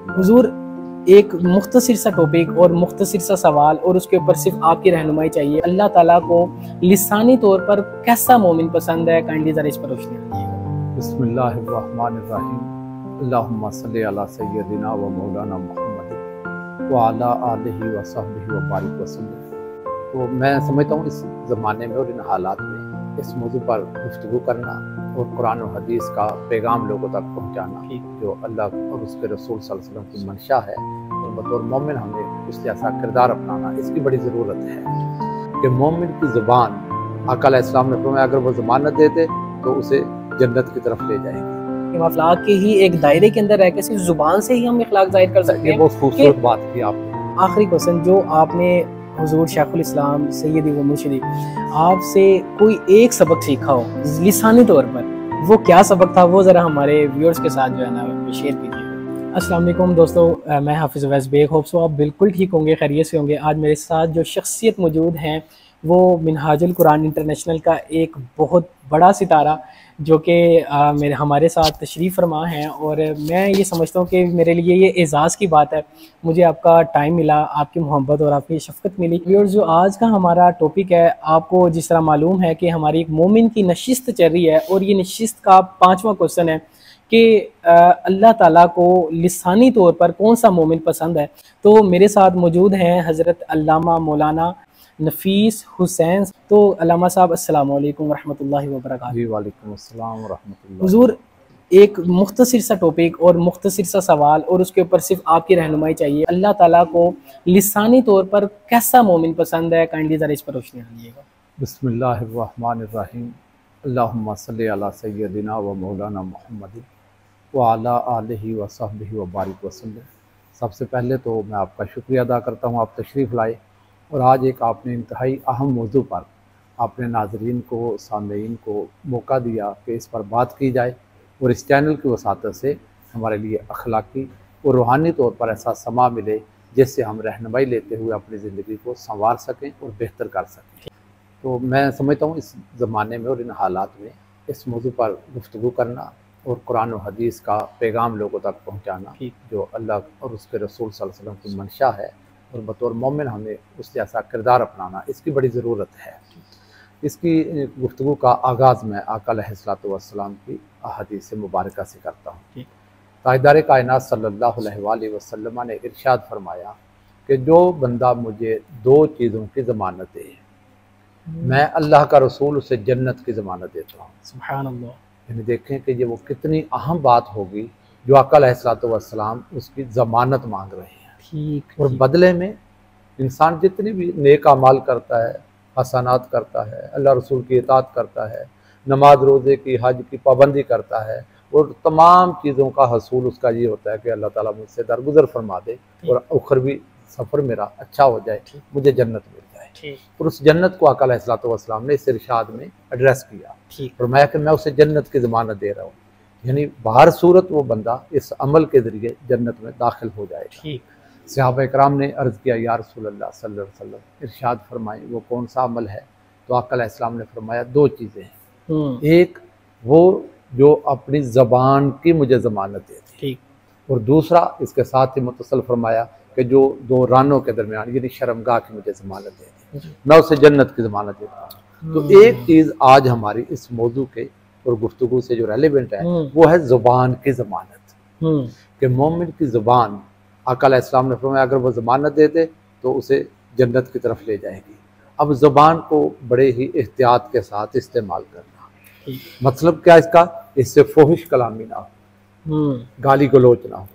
रहमतुल्लाह। हुजूर, एक मुख्तसर सा टॉपिक और मुख्तसर सा सवाल और उसके ऊपर सिर्फ आपकी रहनुमाई चाहिए। अल्लाह ताला को लिसानी तौर पर कैसा मोमिन पसंद है, काइंडली ज़रा इस पर रोशनी डालिएगा। बिस्मिल्लाहिर्रहमानिर्रहीम। अल्लाहुम्मा सल्ली अला सय्यदिना व मौलाना मुहम्मद व अला आलिहि व सहबिहि व बारिक वसल्लम। तो मैं समझता हूँ इस ज़माने में और इन हालात में इस मौजू पर गुफ्तगू करना और कुरान और हदीस का पैगाम लोगों तक पहुँचाना जो अल्लाह और उसके रसूल सल्लल्लाहु अलैहि वसल्लम की मंशा है, और बतौर मोमिन हमें उस जैसा किरदार अपनाना इसकी बड़ी ज़रूरत है कि मोमिन की ज़ुबान आका अलैहिस्सलाम ने फरमाया अगर वो ज़मानत देते तो उसे जन्नत की तरफ ले जाएंगे। अखलाक के ही एक दायरे के अंदर रह के सिर्फ जुबान से ही हम अखलाक जाहिर कर सकते हैं। बहुत खूबसूरत बात की आपने। आखिरी क्वेश्चन जो आपने हुजूर शेखुल इस्लाम सैयदी व मुर्शिदी आपसे कोई एक सबक सीखा हो लिसानी तौर पर, वो क्या सबक था, वो ज़रा हमारे व्यूअर्स के साथ जो है ना शेयर कीजिए। अस्सलाम वालेकुम दोस्तों, मैं हाफिज़ अवैस बेग। होप सो आप बिल्कुल ठीक होंगे, खैरियत से होंगे। आज मेरे साथ जो शख्सियत मौजूद हैं वो मिनहाजुल कुरान इंटरनेशनल का एक बहुत बड़ा सितारा जो कि हमारे साथ तशरीफ़ फरमा हैं, और मैं ये समझता हूँ कि मेरे लिए ये एज़ाज़ की बात है, मुझे आपका टाइम मिला, आपकी मोहब्बत और आपकी शफ़क़त मिली। व्यूअर्स, जो आज का हमारा टॉपिक है, आपको जिस तरह मालूम है कि हमारी एक मोमिन की नशिस्त चल रही है, और ये नशिस्त का 5वां क्वेश्चन है कि अल्लाह ताला को लिसानी तौर पर कौन सा मोमिन पसंद है। तो मेरे साथ मौजूद हैं हज़रत अल्लामा मौलाना नफीस हुसैन। तो अल्लामा साहब, अस्सलामु अलैकुम वरहमतुल्लाहि वबरकातुहू। जी वालेकुम अस्सलाम वरहमतुल्लाह। हुजूर, एक मुख्तसर सा टॉपिक और मुख्तसर सा सवाल और उसके ऊपर सिर्फ आपकी रहनुमाई चाहिए। अल्लाह ताला को लिसानी तौर पर कैसा मोमिन पसंद है, काइंडली ज़रा इस पर रोशनी डालिएगा। बिस्मिल्लाहिर्रहमानिर्रहीम। अल्लाहुम्मा सल्ली अला सय्यदिना व मौलाना मुहम्मद व अला आलिहि व सहबिहि व बारिक वसल्लम। सबसे पहले तो मैं आपका शुक्रिया अदा करता हूँ, आप तशरीफ़ लाए और आज एक आपने इंतहाई अहम मौजू पर आपने नाज़रीन को, सामईन को मौका दिया कि इस पर बात की जाए, और इस चैनल की वसातत से हमारे लिए अखलाकी और रूहानी तौर पर ऐसा समा मिले जिससे हम रहनुमाई लेते हुए अपनी ज़िंदगी को संवार सकें और बेहतर कर सकें। तो मैं समझता हूँ इस ज़माने में और इन हालात में इस मौजू पर गुफ्तगू करना और कुरान और हदीस का पैगाम लोगों तक पहुँचाना जो अल्लाह और उसके रसूल सल्लल्लाहु अलैहि वसल्लम की मंशा है, और बतौर मोमिन हमें उस जैसा किरदार अपनाना इसकी बड़ी ज़रूरत है। इसकी गुफ्तगू का आगाज़ मैं आका अलैहिस्सलातु वस्सलाम की अहादीस मुबारका से करता हूँ। ताजदार कायनात सल्लल्लाहु अलैहि वसल्लम ने इरशाद फरमाया कि जो बंदा मुझे 2 चीज़ों की ज़मानत दे, मैं अल्लाह का रसूल उसे जन्नत की ज़मानत देता हूँ। सुभान अल्लाह। यानी देखें कि ये वो कितनी अहम बात होगी जो आका अलैहिस्सलातु वस्सलाम उसकी ज़मानत मांग रहे हैं। और बदले में इंसान जितनी भी नेक अमाल करता है, हसनात करता है, अल्लाह रसूल की इताअत करता है, नमाज रोज़े की, हज की पाबंदी करता है, और तमाम चीज़ों का हसूल उसका ये होता है कि अल्लाह ताला मुझसे दरगुजर फरमा दे और उखरवी सफ़र मेरा अच्छा हो जाए, मुझे जन्नत मिल जाए। और उस जन्नत को आका अलैहिस्सलातु वस्सलाम ने इस इरशाद में एड्रेस किया, फरमाया कि मैं उसे जन्नत की ज़मानत दे रहा हूँ। यानी बाहर सूरत वो बंदा इस अमल के ज़रिए जन्नत में दाखिल हो जाएगा। सहाबा इकराम ने अर्ज़ किया, या रसूलल्लाह सल्लल्लाहु अलैहि वसल्लम, इरशाद फरमाएं वो कौन सा अमल है। तो आका अलैहिस्सलाम ने फरमाया 2 चीज़ें हैं। एक वो जो अपनी ज़बान की मुझे ज़मानत देती, और दूसरा इसके साथ ही मुतसल फरमाया कि जो 2 रानों के दरमियान यानी शर्मगाह की मुझे ज़मानत देती, मैं उसे जन्नत की ज़मानत देता हूँ। तो एक चीज़ आज हमारी इस मौजू के और गुफ्तगू से जो रेलिवेंट है वो है ज़ुबान की ज़मानत, कि मोमिन की ज़ुबान आका अलैहिस्सलाम ने फरमाया अगर वो ज़मानत दे दे तो उसे जन्नत की तरफ ले जाएगी। अब ज़ुबान को बड़े ही एहतियात के साथ इस्तेमाल करना, मतलब क्या इसका, इससे फोहिश कलामी ना हो, गाली गलोच ना हो,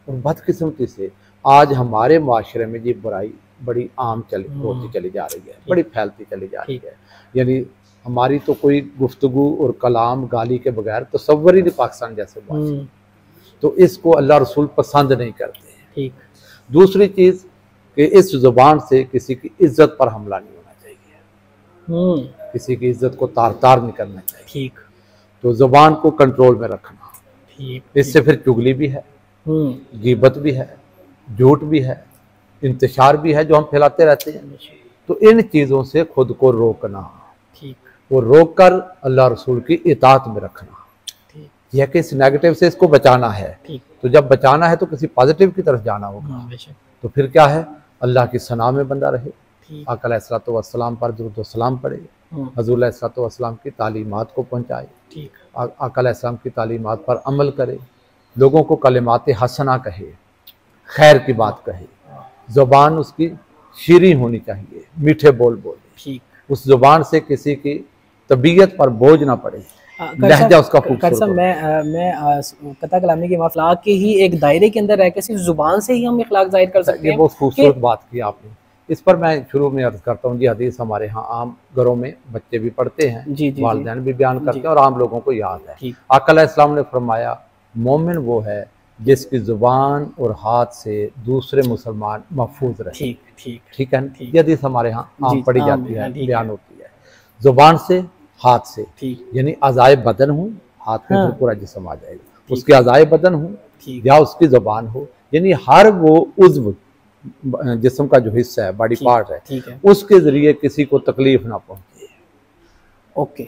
और बदकिस्मती से आज हमारे माशरे में ये बुराई बड़ी आम होती चली जा रही है, बड़ी फैलती चली जा रही है। यानी हमारी तो कोई गुफ्तगू और कलाम गाली के बगैर तसव्वुर ही नहीं पाकिस्तान जैसे माशरे, तो इसको अल्लाह रसूल पसंद नहीं करते। दूसरी चीज़ कि इस ज़ुबान से किसी की इज्जत पर हमला नहीं होना चाहिए, किसी की इज्जत को तार तार नहीं करना चाहिए। तो ज़ुबान को कंट्रोल में रखना, इससे फिर चुगली भी है, गीबत भी है, झूठ भी है, इंतशार भी है जो हम फैलाते रहते हैं। तो इन चीज़ों से खुद को रोकना, और रोक कर अल्लाह रसूल की इताअत में रखना, यह कि इस नेगेटिव से इसको बचाना है। ठीक। तो जब बचाना है तो किसी पॉजिटिव की तरफ जाना होगा। तो फिर क्या है, अल्लाह की सना में बंदा रहे, आका अलैहिस्सलातु वस्सलाम पर दुरूद व सलाम पढ़े, हज़ूर अलैहिस्सलातु वस्सलाम की तालीमात को पहुँचाए, आका अलैहिस्सलाम की तालीमात पर अमल करे, लोगों को कलिमात हसना कहे, खैर की बात कहे, ज़ुबान उसकी शीरी होनी चाहिए, मीठे बोल बोले, उस ज़ुबान से किसी की तबीयत पर बोझ ना पड़े, लहजा उसका खूबसूरत हो। मैं कता कलामी के अखलाक के ही एक दायरे के अंदर रह के सिर्फ जुबान से ही हम अखलाक जाहिर कर सकते हैं। ये बहुत खूबसूरत बात की आपने। इस पर मैं शुरू में अर्ज करता हूँ जी, हदीस हमारे यहाँ आम घरों में बच्चे भी पढ़ते हैं, वालिदैन भी बयान करते हैं और आम लोगों को याद है। आका अलैहिस्सलाम ने फरमाया, मोमिन वो है जिसकी जुबान और हाथ से दूसरे मुसलमान महफूज रहे। ठीक है, ये हदीस हमारे यहाँ आम पढ़ी जाती है, बयान होती है। जुबान से, हाथ से, यानी अज़ाए बदन हो, हाथ में पूरा जिस्म आ जाएगा, उसके अज़ाए बदन हो या उसकी जुबान हो, यानी हर वो उज़्व जिस्म का जो हिस्सा है, बॉडी पार्ट है, उसके जरिए किसी को तकलीफ ना पहुंचे। ओके,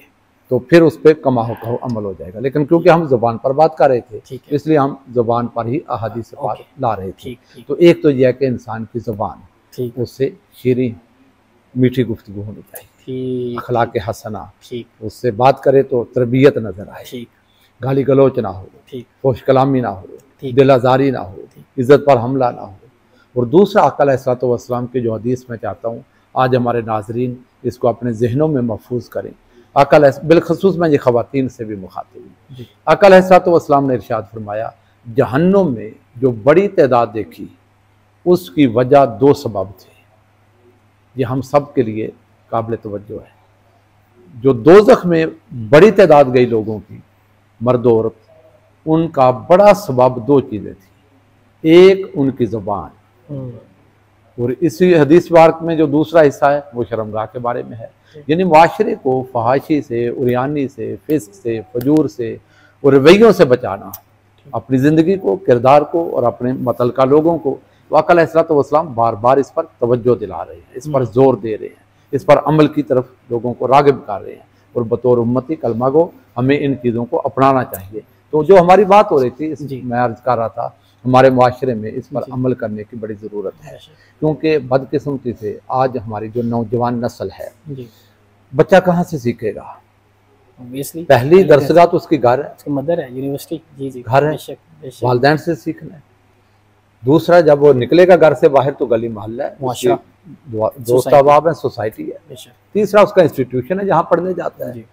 तो फिर उस पर कमाहो कहो अमल हो जाएगा। लेकिन क्योंकि हम जुबान पर बात कर रहे थे, इसलिए हम जुबान पर ही अहादीस से बात ला रहे थे। तो एक तो यह है कि इंसान की जुबान, उससे शीरीं मीठी गुफ्तगू होनी चाहिए, अखलाक हसना, उससे बात करे तो तरबियत नजर आए, गाली गलोच ना हो, फोश कलामी ना हो, दिल आज़ारी ना हो, इज्जत पर हमला ना हो। और दूसरा, आका अलैहिस्सलातु वस्सलाम की जो हदीस मैं चाहता हूँ आज हमारे नाजरीन इसको अपने जहनों में महफूज करें। आका बिलखसूस मैं ये ख़वातीन से भी मुखातिब हूँ। आका अलैहिस्सलातु वस्सलाम ने इरशाद फरमाया, जहन्नुम में जो बड़ी तादाद देखी उसकी वजह 2 सबब थे। ये हम सब के लिए काबिल तवज्जो है। जो दोज़ख में बड़ी तादाद गई लोगों की, मर्द औरत, उनका बड़ा सबब 2 चीज़ें थी। एक उनकी ज़ुबान, और इसी हदीस वार्क में जो दूसरा हिस्सा है वो शर्मगाह के बारे में है, यानी माशरे को फहाशी से, उरियानी से, फिस्क से, फजूर से और रवैयों से बचाना, अपनी ज़िंदगी को, किरदार को और अपने मतलका लोगों को। तो आका अलैहिस्सलातु वस्सलाम बार बार इस पर तवज्जो दिला रहे हैं, इस पर जोर दे रहे हैं, इस पर अमल की तरफ लोगों को राग़िब कर रहे हैं। और बतौर उम्मती कलमा गो हमें इन चीज़ों को अपनाना चाहिए। तो जो हमारी बात हो रही थी, मैं अर्ज कर रहा था, हमारे माशरे में इस पर अमल करने की बड़ी ज़रूरत है, क्योंकि बदकिस्मती से आज हमारी जो नौजवान नस्ल है, बच्चा कहाँ से सीखेगा? पहली दरसगाह तो उसकी घर है, मदर है, यूनिवर्सिटी, घर है, वालिदैन से सीखना है। दूसरा, जब वो निकलेगा घर से बाहर तो गली मोहल्ला है, दोस्त अहबाब है, सोसाइटी है। तीसरा, उसका इंस्टीट्यूशन है जहाँ पढ़ने जाता है।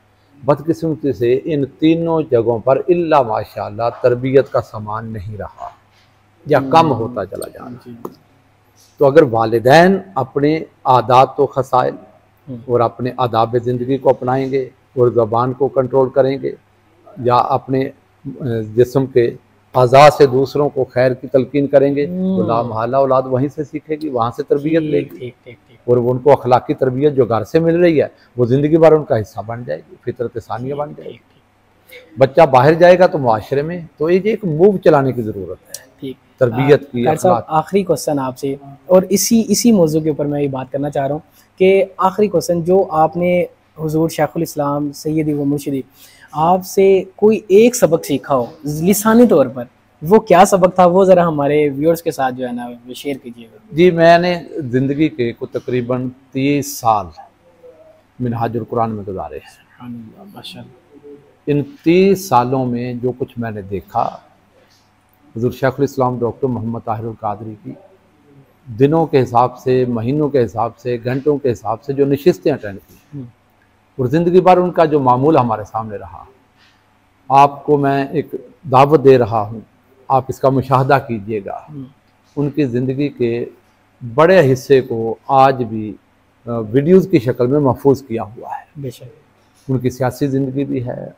बदकिस्मती से इन तीनों जगहों पर इल्ला माशाअल्लाह तरबियत का सामान नहीं रहा या कम होता चला जा रहा। तो अगर वालिदैन अपने आदात व खसाइल और अपने आदाब ज़िंदगी को अपनाएंगे और ज़बान को कंट्रोल करेंगे, या अपने जिस्म के अज़ा से दूसरों को खैर की तलकीन करेंगे, तो लामहला औलाद वहीं से सीखेगी, वहाँ से तरबियत लेगी। और उनको अखलाकी तरबियत जो घर से मिल रही है वो ज़िंदगी भर उनका हिस्सा बन जाएगी, फितरत सानिया बन जाएगी। बच्चा बाहर जाएगा तो माशरे में, तो ये एक मूव चलाने की ज़रूरत है तरबियत की। आखिरी क्वेश्चन आपसे, और इसी मौजू के ऊपर मैं ये बात करना चाह रहा हूँ कि आखिरी क्वेश्चन जो आपने हुजूर शेखुल इस्लाम सैयदी व मुर्शिदी आपसे कोई एक सबक सीखा हो लिसानी तौर पर, वो क्या सबक था? वो ज़रा हमारे व्यूअर्स के साथ जो है ना वो शेयर कीजिएगा। जी, मैंने ज़िंदगी के को तकरीबन 30 साल मिनहाजुल कुरान में गुजारे हैं। माशाअल्लाह। इन 30 सालों में जो कुछ मैंने देखा, हुज़ूर शेखुल इस्लाम डॉक्टर मोहम्मद ताहिरुल कादरी की दिनों के हिसाब से, महीनों के हिसाब से, घंटों के हिसाब से जो नशिस्तें अटेंड की, और ज़िंदगी भर उनका जो मामूल हमारे सामने रहा, आपको मैं एक दावत दे रहा हूँ, आप इसका मुशाहदा कीजिएगा। उनकी ज़िंदगी के बड़े हिस्से को आज भी वीडियोज़ की शक्ल में महफूज किया हुआ है। बेशक उनकी सियासी ज़िंदगी भी है,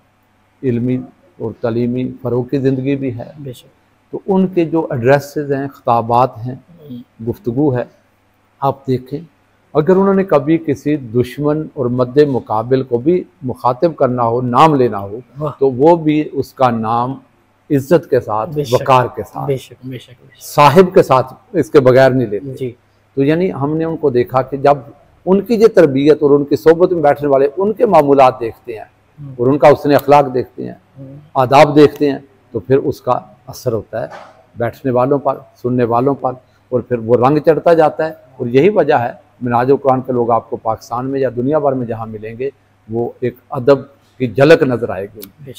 इल्मी और तलीमी फ़रोग़ की ज़िंदगी भी है। बेशक। तो उनके जो एड्रेसेस हैं, खिताबात हैं, गुफ्तगू है, आप देखें। अगर उन्होंने कभी किसी दुश्मन और मद्दे मुकाबिल को भी मुखातिब करना हो, नाम लेना हो, तो वो भी उसका नाम इज्जत के साथ, वकार के साथ, साहिब के साथ, इसके बगैर नहीं लेते। तो यानी हमने उनको देखा कि जब उनकी जो तरबियत और उनकी सोबत में बैठने वाले उनके मामूलात देखते हैं और उनका उसने अखलाक देखते हैं, आदाब देखते हैं, तो फिर उसका असर होता है बैठने वालों पर, सुनने वालों पर, और फिर वो रंग चढ़ता जाता है। और यही वजह है मिनाजुल कुरान के लोग आपको पाकिस्तान में या दुनिया भर में जहाँ मिलेंगे वो एक अदब की झलक नज़र आएगी।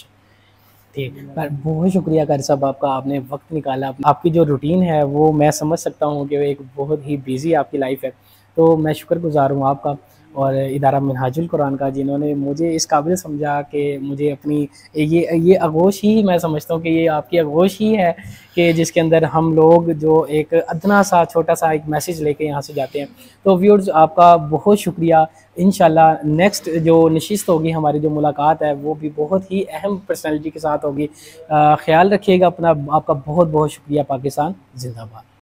ठीक, बहुत शुक्रिया कारी साहब आपका, आपने वक्त निकाला। आपकी जो रूटीन है वो मैं समझ सकता हूँ कि वो एक बहुत ही बिजी आपकी लाइफ है, तो मैं शुक्रगुजार हूँ आपका और इदारा मिनहाजुल कुरान का, जिन्होंने मुझे इस काबिल समझा कि मुझे अपनी ये आगोश ही, मैं समझता हूँ कि ये आपकी आगोश ही है कि जिसके अंदर हम लोग जो एक अदना सा छोटा सा एक मैसेज लेके यहाँ से जाते हैं। तो व्यूअर्स आपका बहुत शुक्रिया। इंशाल्लाह नेक्स्ट जो नशिस्त होगी, हमारी जो मुलाकात है वो भी बहुत ही अहम पर्सनैलिटी के साथ होगी। ख्याल रखिएगा अपना। आपका बहुत बहुत शुक्रिया। पाकिस्तान जिंदाबाद।